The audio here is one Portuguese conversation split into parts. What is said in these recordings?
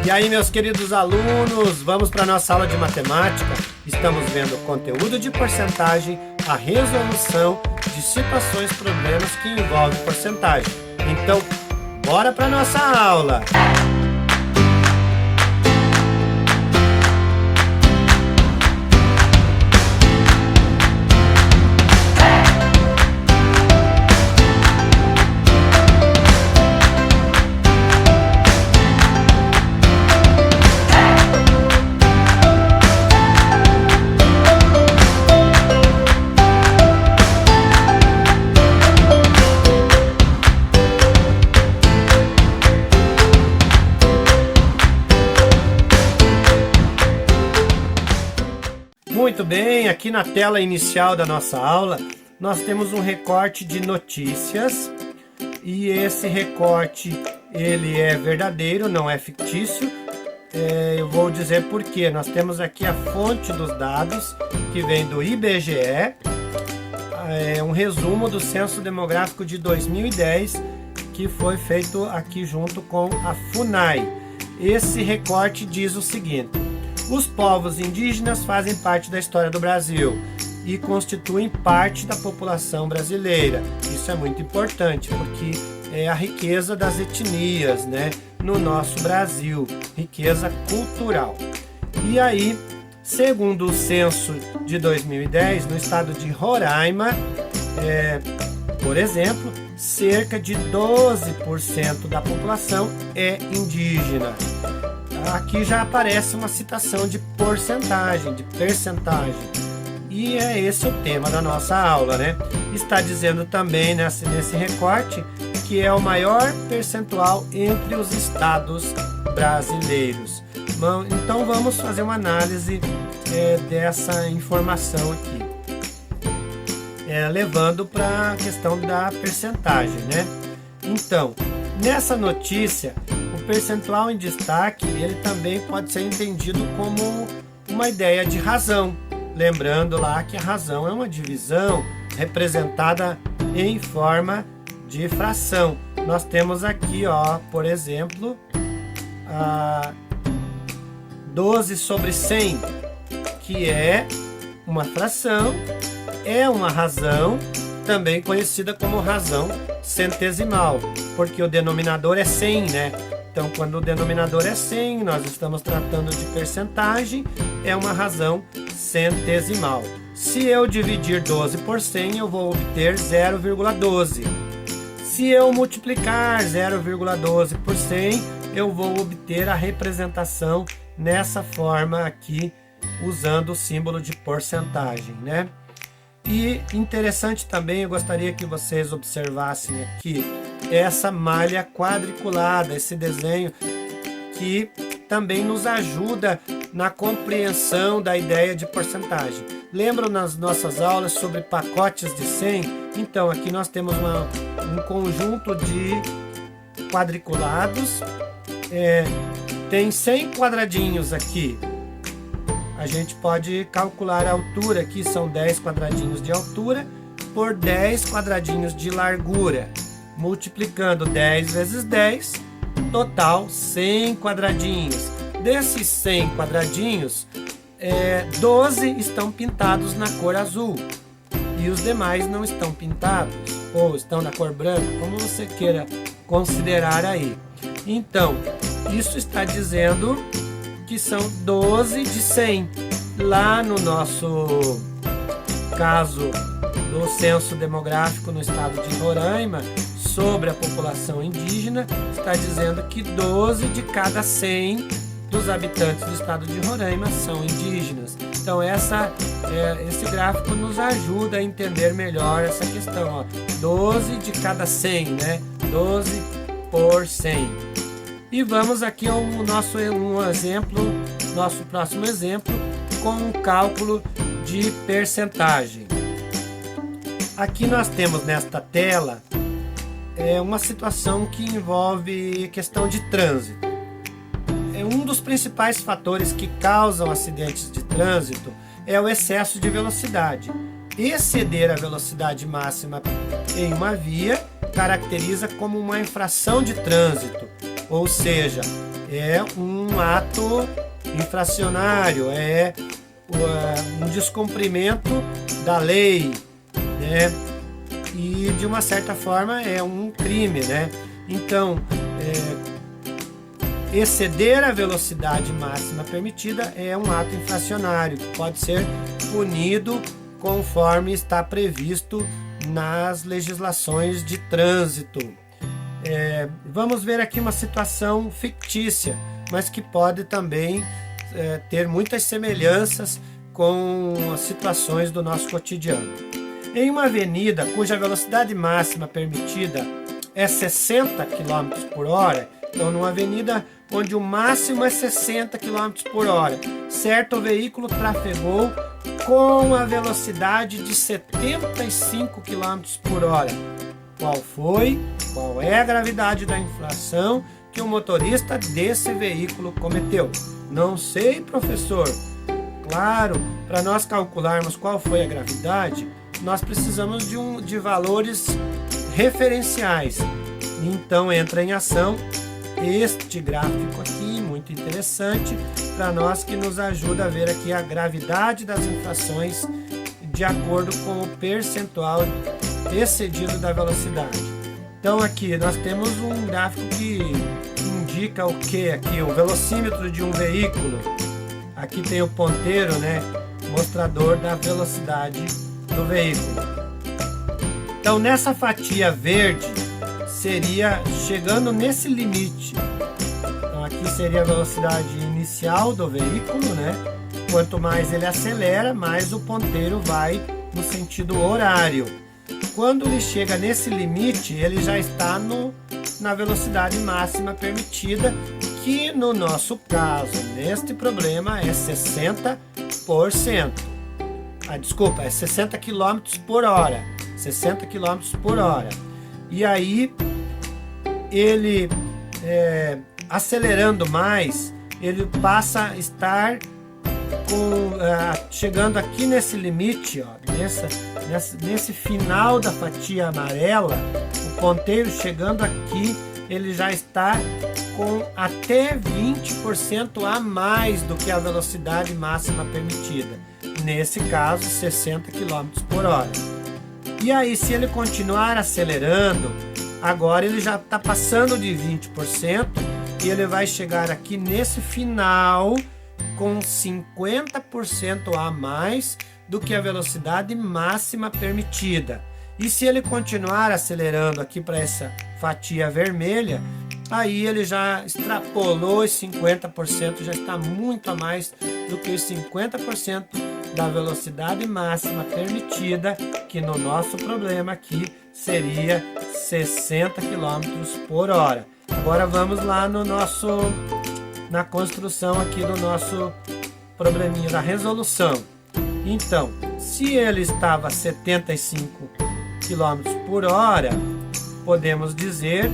E aí, meus queridos alunos, vamos para a nossa aula de matemática. Estamos vendo o conteúdo de porcentagem, a resolução de situações, problemas que envolvem porcentagem. Então, bora para a nossa aula! Muito bem, aqui na tela inicial da nossa aula, nós temos um recorte de notícias e esse recorte ele é verdadeiro, não é fictício. Eu vou dizer por quê. Nós temos aqui a fonte dos dados que vem do IBGE, um resumo do Censo Demográfico de 2010 que foi feito aqui junto com a FUNAI. Esse recorte diz o seguinte: os povos indígenas fazem parte da história do Brasil e constituem parte da população brasileira. Isso é muito importante, porque é a riqueza das etnias, né, no nosso Brasil, riqueza cultural. E aí, segundo o censo de 2010, no estado de Roraima, por exemplo, cerca de 12% da população é indígena. Aqui já aparece uma citação de porcentagem, de percentagem. E é esse o tema da nossa aula, né? Está dizendo também nesse recorte que é o maior percentual entre os estados brasileiros. Então vamos fazer uma análise dessa informação aqui, levando para a questão da percentagem, né? Então, nessa notícia, o percentual em destaque, ele também pode ser entendido como uma ideia de razão. Lembrando lá que a razão é uma divisão representada em forma de fração. Nós temos aqui, por exemplo, 12 sobre 100, que é uma fração, é uma razão, também conhecida como razão centesimal, porque o denominador é 100, né? Então, quando o denominador é 100, nós estamos tratando de percentagem, é uma razão centesimal. Se eu dividir 12 por 100, eu vou obter 0,12. Se eu multiplicar 0,12 por 100, eu vou obter a representação nessa forma aqui, usando o símbolo de porcentagem, né? E interessante também, eu gostaria que vocês observassem aqui essa malha quadriculada, esse desenho que também nos ajuda na compreensão da ideia de porcentagem. Lembram nas nossas aulas sobre pacotes de 100? Então aqui nós temos um conjunto de quadriculados, tem 100 quadradinhos aqui. A gente pode calcular a altura, aqui são 10 quadradinhos de altura por 10 quadradinhos de largura. Multiplicando 10 vezes 10, total 100 quadradinhos. Desses 100 quadradinhos, 12 estão pintados na cor azul e os demais não estão pintados, ou estão na cor branca, como você queira considerar aí. Então, isso está dizendo que são 12 de 100. Lá no nosso caso do censo demográfico no estado de Roraima, sobre a população indígena, está dizendo que 12 de cada 100 dos habitantes do estado de Roraima são indígenas. Então esse gráfico nos ajuda a entender melhor essa questão. 12 de cada 100, né? 12 por 100. E vamos aqui ao nosso próximo exemplo com um cálculo de percentagem. Aqui nós temos nesta tela uma situação que envolve questão de trânsito. Um dos principais fatores que causam acidentes de trânsito é o excesso de velocidade. Exceder a velocidade máxima em uma via caracteriza como uma infração de trânsito, ou seja, é um ato infracionário, é um descumprimento da lei, né? E de uma certa forma é um crime, né? Então, exceder a velocidade máxima permitida é um ato infracionário que pode ser punido conforme está previsto nas legislações de trânsito. Vamos ver aqui uma situação fictícia, mas que pode também ter muitas semelhanças com as situações do nosso cotidiano. Em uma avenida cuja velocidade máxima permitida é 60 km por hora, então numa avenida onde o máximo é 60 km por hora, certo veículo trafegou com a velocidade de 75 km por hora. Qual é a gravidade da infração que o motorista desse veículo cometeu? Não sei, professor. Claro, para nós calcularmos qual foi a gravidade, nós precisamos de valores referenciais. Então entra em ação este gráfico aqui, muito interessante, para nós, que nos ajuda a ver aqui a gravidade das infrações de acordo com o percentual excedido da velocidade. Então aqui nós temos um gráfico que indica o que aqui? O velocímetro de um veículo. Aqui tem o ponteiro, né? Mostrador da velocidade do veículo. Então nessa fatia verde seria chegando nesse limite. Então aqui seria a velocidade inicial do veículo, né? Quanto mais ele acelera, mais o ponteiro vai no sentido horário. Quando ele chega nesse limite, ele já está na velocidade máxima permitida, que no nosso caso, neste problema, é 60%. Desculpa, é 60 km por hora. 60 km por hora. E aí, ele acelerando mais, ele passa a estar chegando aqui nesse limite, ó, nesse final da fatia amarela, o ponteiro chegando aqui, ele já está com até 20% a mais do que a velocidade máxima permitida. Nesse caso, 60 km por hora. E aí, se ele continuar acelerando, agora ele já está passando de 20% e ele vai chegar aqui nesse final com 50% a mais do que a velocidade máxima permitida. E se ele continuar acelerando aqui para essa fatia vermelha, aí ele já extrapolou os 50%, já está muito a mais do que os 50% da velocidade máxima permitida, que no nosso problema aqui seria 60 km por hora. Agora vamos lá na construção aqui do nosso probleminha da resolução. Então, se ele estava a 75 km por hora, podemos dizer,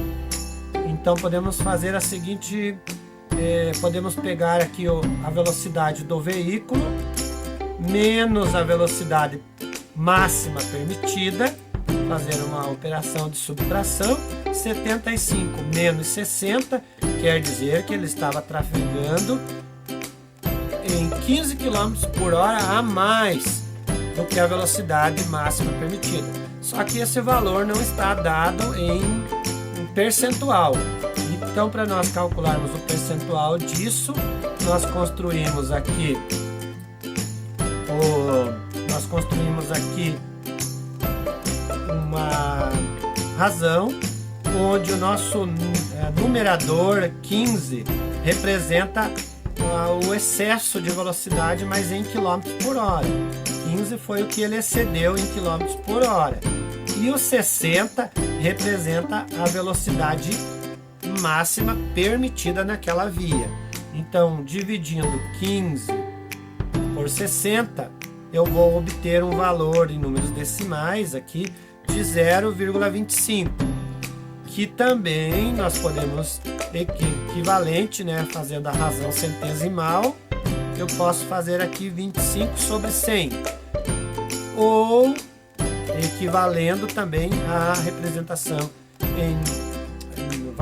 então podemos fazer a seguinte, podemos pegar aqui a velocidade do veículo menos a velocidade máxima permitida, fazer uma operação de subtração. 75 menos 60 quer dizer que ele estava trafegando em 15 km por hora a mais do que a velocidade máxima permitida. Só que esse valor não está dado em percentual. Então, para nós calcularmos o percentual disso, nós construímos aqui uma razão onde o nosso numerador 15 representa o excesso de velocidade, mas em km por hora. 15 foi o que ele excedeu em km por hora. E o 60 representa a velocidade máxima permitida naquela via. Então, dividindo 15 por 60, eu vou obter um valor em números decimais aqui de 0,25, que também nós podemos equivalente, né, fazendo a razão centesimal, eu posso fazer aqui 25 sobre 100, ou equivalendo também à representação em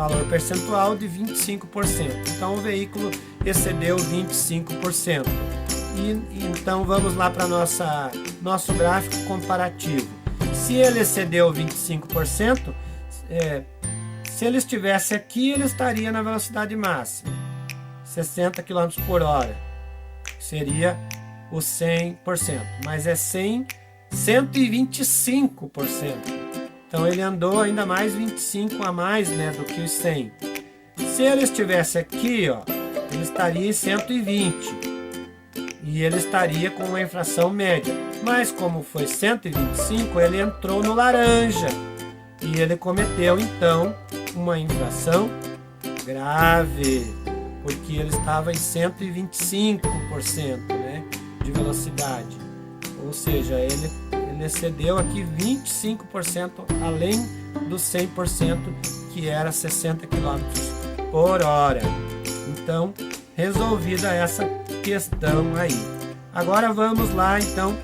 valor percentual de 25%. Então o veículo excedeu 25%. E então vamos lá para nosso gráfico comparativo. Se ele excedeu 25%, se ele estivesse aqui, ele estaria na velocidade máxima, 60 km por hora, seria o 100%, mas é 125%. Então ele andou ainda mais 25 a mais, né, do que os 100. Se ele estivesse aqui, ó, ele estaria em 120 e ele estaria com uma infração média. Mas como foi 125, ele entrou no laranja e ele cometeu então uma infração grave, porque ele estava em 125%, né, de velocidade. Ou seja, ele excedeu aqui 25% além dos 100%, que era 60 km por hora. Então, resolvida essa questão aí. Agora vamos lá, então,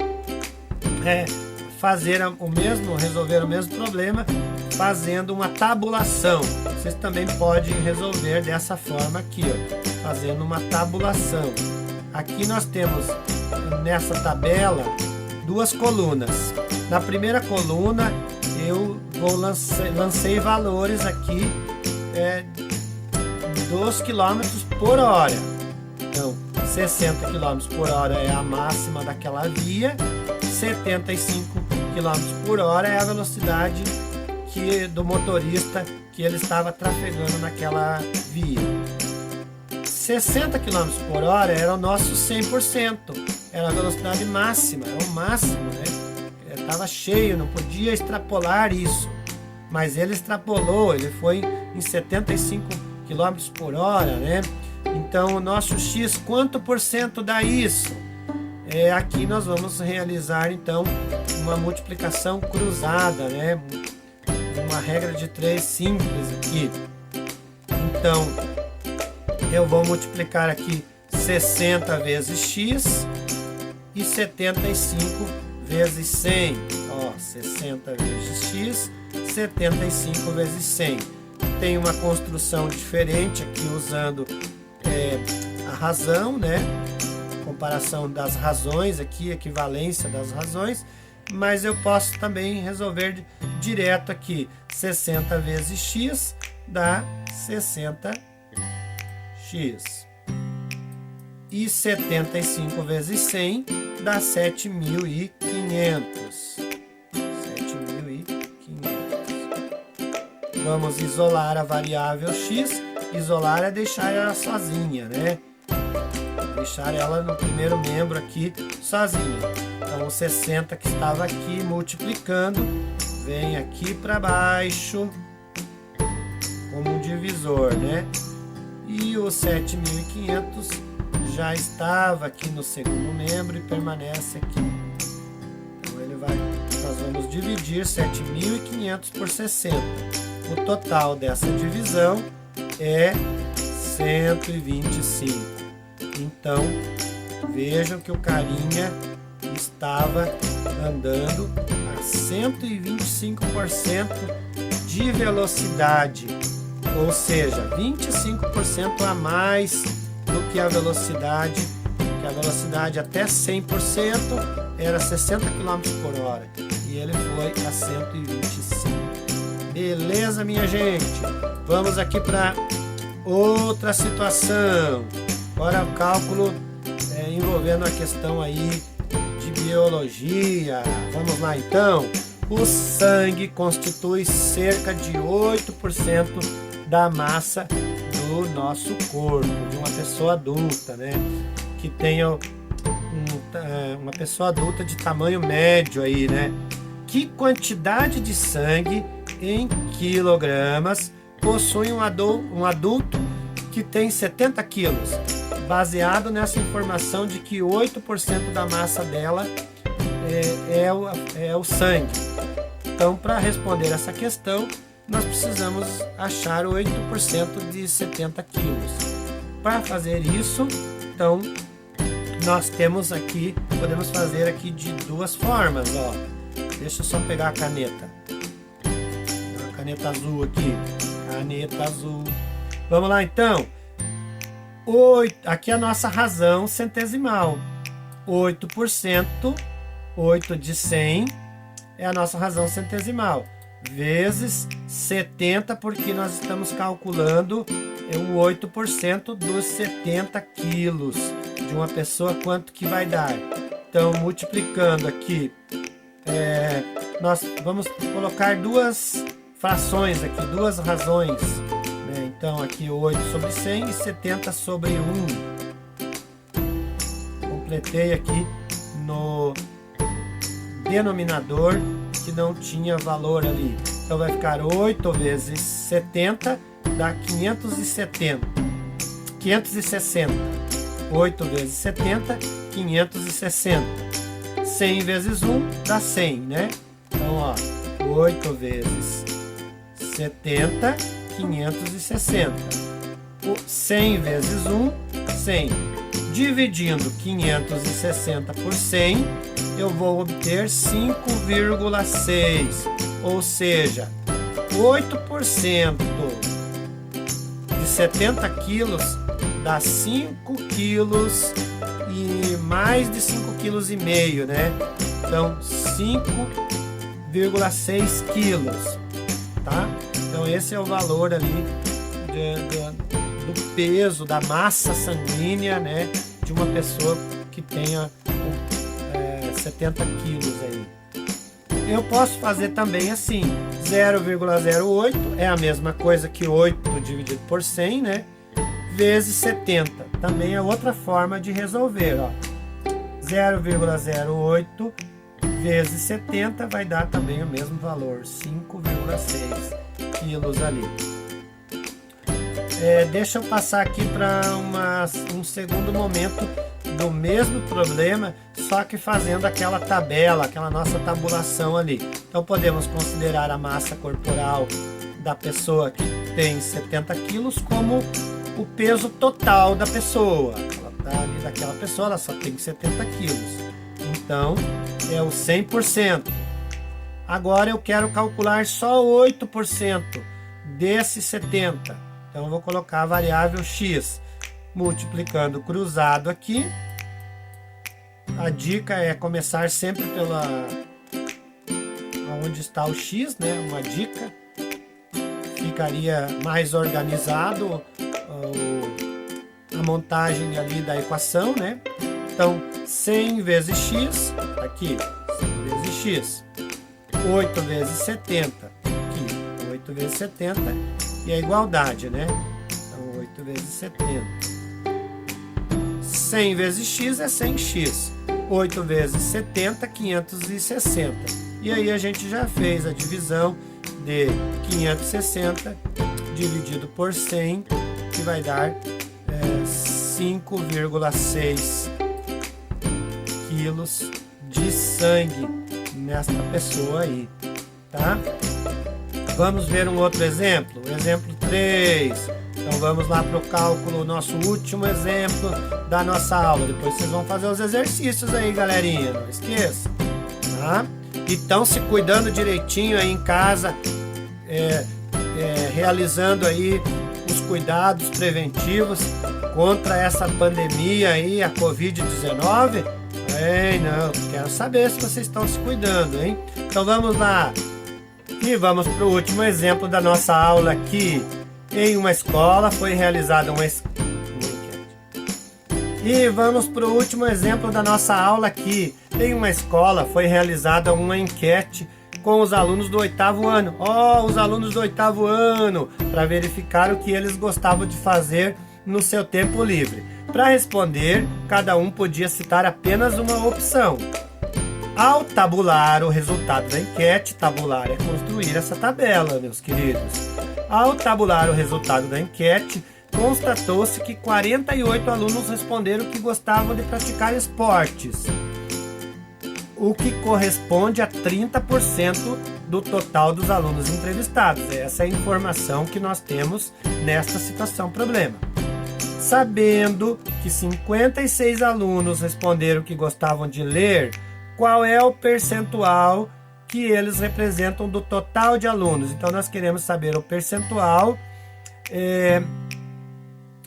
resolver o mesmo problema fazendo uma tabulação. Vocês também podem resolver dessa forma aqui, ó, fazendo uma tabulação. Aqui nós temos nessa tabela duas colunas. Na primeira coluna eu lancei valores aqui dos quilômetros por hora. Então 60 km por hora é a máxima daquela via, 75 km por hora é a velocidade do motorista que ele estava trafegando naquela via. 60 km por hora era o nosso 100%, era a velocidade máxima, é o máximo, né? Estava cheio, não podia extrapolar isso, mas ele extrapolou, ele foi em 75 km por hora, né? Então o nosso X, quanto por cento dá isso? Aqui nós vamos realizar então uma multiplicação cruzada, né? Uma regra de 3 simples aqui. Então eu vou multiplicar aqui 60 vezes x e 75 vezes 100. Ó, 60 vezes x, 75 vezes 100. Tem uma construção diferente aqui usando a razão, né? Comparação das razões aqui, equivalência das razões. Mas eu posso também resolver direto aqui. 60 vezes x dá 60x. E 75 vezes 100 dá 7.500. 7.500. Vamos isolar a variável x. Isolar é deixar ela sozinha, né? Deixar ela no primeiro membro aqui sozinha. Então o 60 que estava aqui multiplicando vem aqui para baixo como um divisor, né? E o 7.500 já estava aqui no segundo membro e permanece aqui. Então nós vamos dividir 7.500 por 60. O total dessa divisão é 125. Então, vejam que o carinha estava andando a 125% de velocidade, ou seja, 25% a mais do que a velocidade, até 100% era 60 km por hora, e ele foi a 125. Beleza, minha gente? Vamos aqui para outra situação. Agora o cálculo envolvendo a questão aí de biologia. Vamos lá então. O sangue constitui cerca de 8% da massa do nosso corpo, de uma pessoa adulta, né? Que tenha uma pessoa adulta de tamanho médio aí, né? Que quantidade de sangue em quilogramas possui um adulto que tem 70 quilos? Baseado nessa informação de que 8% da massa dela é o sangue. Então, para responder essa questão, nós precisamos achar 8% de 70 quilos. Para fazer isso, então, nós temos aqui, podemos fazer aqui de duas formas, ó. Deixa eu só pegar a caneta. A caneta azul aqui. caneta azul. Vamos lá então. Aqui é a nossa razão centesimal. 8%, 8 de 100 é a nossa razão centesimal. Vezes 70, porque nós estamos calculando o 8% dos 70 quilos de uma pessoa, quanto que vai dar. Então, multiplicando aqui, nós vamos colocar duas frações aqui, duas razões, né? Então, aqui 8 sobre 100 e 70 sobre 1. Completei aqui no denominador, que não tinha valor ali. Então, vai ficar 8 vezes 70, dá 560. 8 vezes 70, 560. 100 vezes 1 dá 100, né? Então, ó, 8 vezes 70, 560. 100 vezes 1, 100. Dividindo 560 por 100, eu vou obter 5,6. Ou seja, 8% de 70 quilos dá 5 quilos e mais de 5,5 quilos, né? Então, 5,6 quilos, tá? Então, esse é o valor ali do peso, da massa sanguínea, né? De uma pessoa que tenha 70 quilos aí. Eu posso fazer também assim, 0,08 é a mesma coisa que 8 dividido por 100, né? Vezes 70. Também é outra forma de resolver, ó. 0,08 vezes 70 vai dar também o mesmo valor, 5,6 quilos ali. Deixa eu passar aqui para um segundo momento do mesmo problema, só que fazendo aquela tabela, aquela nossa tabulação ali. Então podemos considerar a massa corporal da pessoa que tem 70 quilos como o peso total da pessoa. Ela tá ali daquela pessoa, ela só tem 70 quilos. Então é o 100%. Agora eu quero calcular só 8% desses 70. Então eu vou colocar a variável x, multiplicando cruzado aqui. A dica é começar sempre pela onde está o x, né? Uma dica. Ficaria mais organizado a montagem ali da equação, né? Então, 100 vezes x, aqui, 100 vezes x. 8 vezes 70, aqui, 8 vezes 70, e a igualdade, né? Então, 8 vezes 70. 100 vezes x é 100x. 8 vezes 70, 560. E aí a gente já fez a divisão de 560 dividido por 100, que vai dar 5,6 quilos de sangue nesta pessoa aí, tá? Vamos ver um outro exemplo, exemplo 3. Então vamos lá para o cálculo, nosso último exemplo da nossa aula. Depois vocês vão fazer os exercícios aí, galerinha, não esqueça, tá? E estão se cuidando direitinho aí em casa, realizando aí os cuidados preventivos contra essa pandemia aí, a Covid-19. Não, quero saber se vocês estão se cuidando, hein? Então vamos lá. E vamos para o último exemplo da nossa aula aqui. Em uma escola foi realizada uma enquete. E vamos para o último exemplo da nossa aula aqui. Em uma escola foi realizada uma enquete com os alunos do 8º ano. Os alunos do 8º ano, para verificar o que eles gostavam de fazer no seu tempo livre. Para responder, cada um podia citar apenas uma opção. Ao tabular o resultado da enquete, tabular é construir essa tabela, meus queridos. Ao tabular o resultado da enquete, constatou-se que 48 alunos responderam que gostavam de praticar esportes, o que corresponde a 30% do total dos alunos entrevistados. Essa é a informação que nós temos nesta situação problema. Sabendo que 56 alunos responderam que gostavam de ler, qual é o percentual que eles representam do total de alunos? Então nós queremos saber o percentual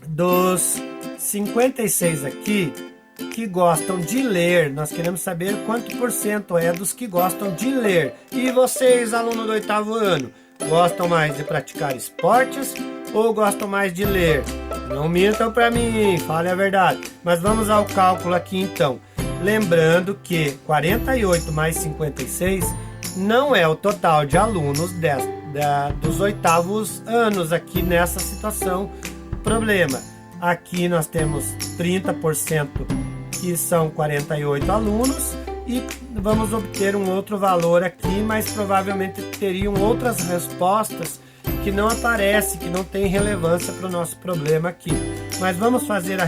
Dos 56 aqui que gostam de ler, nós queremos saber quanto por cento é dos que gostam de ler. E vocês, alunos do 8º ano, gostam mais de praticar esportes ou gostam mais de ler? Não mintam para mim, fale a verdade. Mas vamos ao cálculo aqui então. Lembrando que 48 mais 56 não é o total de alunos dos 8º anos aqui nessa situação problema. Aqui nós temos 30% que são 48 alunos e vamos obter um outro valor aqui, mas provavelmente teriam outras respostas que não aparecem, que não tem relevância para o nosso problema aqui. Mas vamos fazer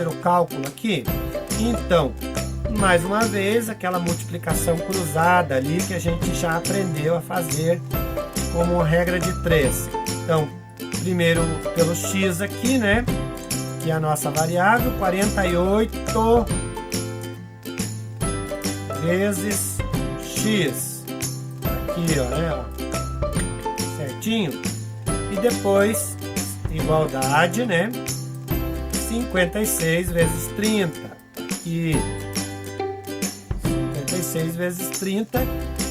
o cálculo aqui. Então, mais uma vez, aquela multiplicação cruzada ali que a gente já aprendeu a fazer como regra de 3. Então, primeiro pelo x aqui, né? Que é a nossa variável, 48 vezes x. Aqui, ó, né? Ó, certinho. E depois, igualdade, né? 56 vezes 30. Aqui, 56 vezes 30,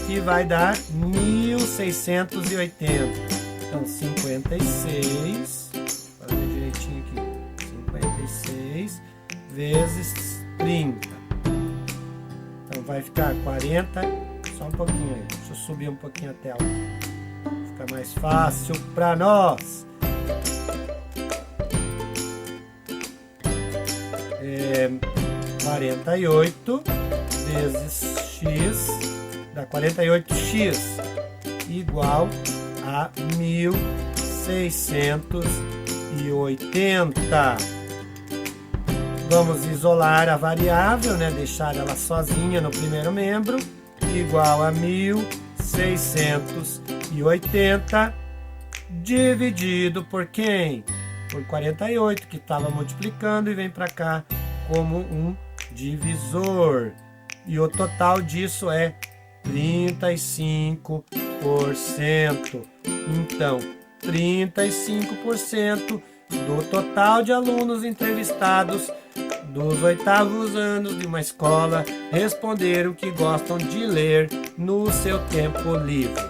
que vai dar 1680. Então, 56, vou fazer direitinho aqui, 56 vezes 30. Então, vai ficar 40, só um pouquinho aí, deixa eu subir um pouquinho a tela, fica mais fácil para nós. 48 vezes x dá 48x igual a 1680. Vamos isolar a variável, né? Deixar ela sozinha no primeiro membro, igual a 1680 dividido por quem? Por 48, que estava multiplicando e vem para cá como um divisor. E o total disso é 35%. Então, 35% do total de alunos entrevistados dos 8º anos de uma escola responderam que gostam de ler no seu tempo livre.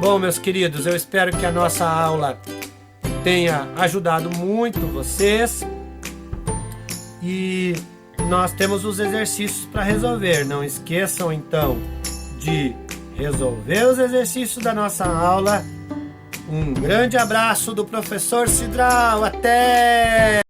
Bom, meus queridos, eu espero que a nossa aula tenha ajudado muito vocês. E nós temos os exercícios para resolver. Não esqueçam, então, de resolver os exercícios da nossa aula. Um grande abraço do professor Cidral. Até!